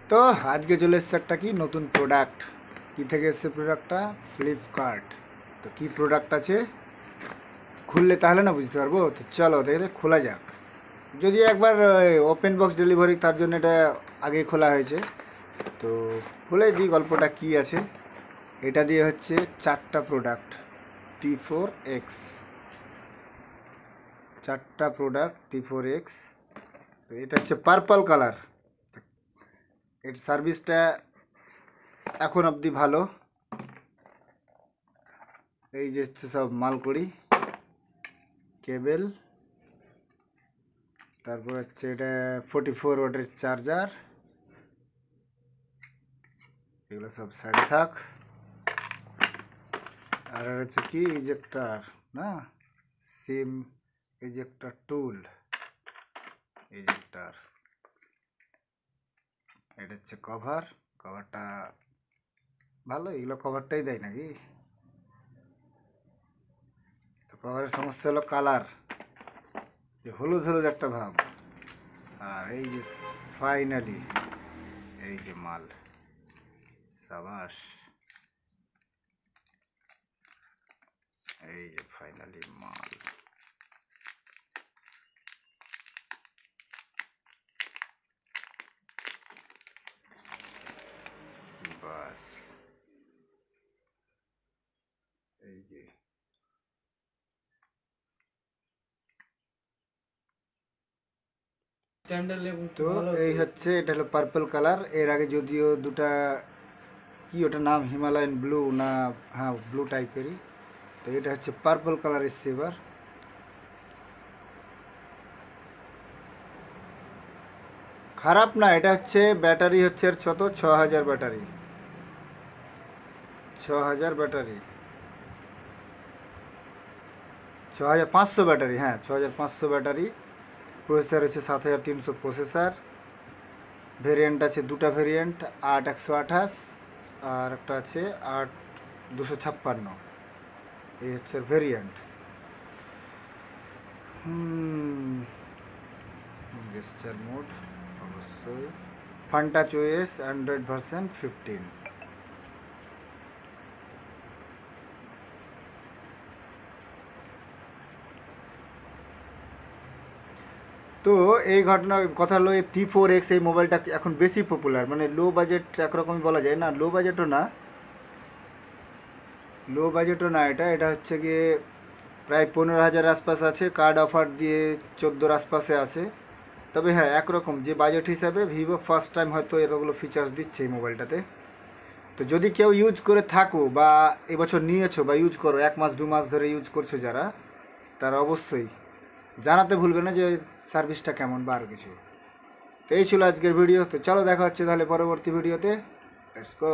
তো আজকে চলে এসছে একটা কি নতুন প্রোডাক্ট। কী থেকে এসছে প্রোডাক্টটা? ফ্লিপকার্ট। তো কী প্রোডাক্ট আছে খুললে তাহলে না বুঝতে পারবো। তো চলো দেখলে খোলা যাক। যদি একবার ওপেন বক্স ডেলিভারি, তার জন্য এটা আগে খোলা হয়েছে। তো খুলে দিই গল্পটা কি আছে। এটা দিয়ে হচ্ছে 4টা প্রোডাক্ট T4X, 4টা প্রোডাক্ট T4X। তো এটা হচ্ছে পার্পল কালার। এর সার্ভিসটা এখন অবধি ভালো। এই যে হচ্ছে সব মালকড়ি, কেবেল, তারপর হচ্ছে এটা 44 ওয়াটের চার্জার, এগুলো সব সাইডে থাক। আর হচ্ছে কি ইজেক্টার, না সিম ইজেক্টার টুল, ইজেক্টার। এটা হচ্ছে কভার, কভারটা ভালো, এগুলো কভারটাই দেয় নাকি। তো কভারের সমস্যা হলো কালার, যে হলুদ হলুদ একটা ভাব। আর এই যে ফাইনালি এই যে মাল, সাবাস, এই যে ফাইনালি মাল। বাস, এই যে তো এই হচ্ছে, এটা হলো পার্পল কালার। এর আগে যদিও দুটা কি ওটা নাম হিমালয়ান ব্লু না, হ্যাঁ ব্লু টাইপেরই। তো এটা হচ্ছে পার্পল কালার এসছে এবার। খারাপ না, এটা হচ্ছে ব্যাটারি হচ্ছে এর 6000 ব্যাটারি, 6000 ব্যাটারি, 6500 ব্যাটারি, হ্যাঁ 6500 ব্যাটারি। প্রসেসর হচ্ছে 7300 প্রসেসর। ভেরিয়েন্ট আছে দুটা ভেরিয়েন্ট, 8128 আর একটা আছে 8256। এই হচ্ছে ভেরিয়েন্ট। গেস্টার মোড অবশ্যই, ফান্টাচ ওএস অ্যান্ড্রয়েড ভার্সন 15। তো এই ঘটনার কথা হলো, এই T4X এই মোবাইলটা এখন বেশি পপুলার, মানে লো বাজেট একরকমই বলা যায়, না লো বাজেটও না, লো বাজেটও না। এটা এটা হচ্ছে গিয়ে প্রায় 15,000 আশপাশ আছে, কার্ড অফার দিয়ে 14-র আশপাশে আছে। তবে হ্যাঁ একরকম যে বাজেট হিসাবে ভিভো ফার্স্ট টাইম হয়তো এতগুলো ফিচার্স দিচ্ছে এই মোবাইলটাতে। তো যদি কেউ ইউজ করে থাকো বা এবছর নিয়েছো বা ইউজ করো, 1 মাস 2 মাস ধরে ইউজ করছো যারা, তারা অবশ্যই জানাতে ভুলবে না যে সার্ভিসটা কেমন বা আরও কিছু। তো এই ছিল আজকের ভিডিও। তো চলো দেখা হচ্ছে তাহলে পরবর্তী ভিডিওতে। Let's go.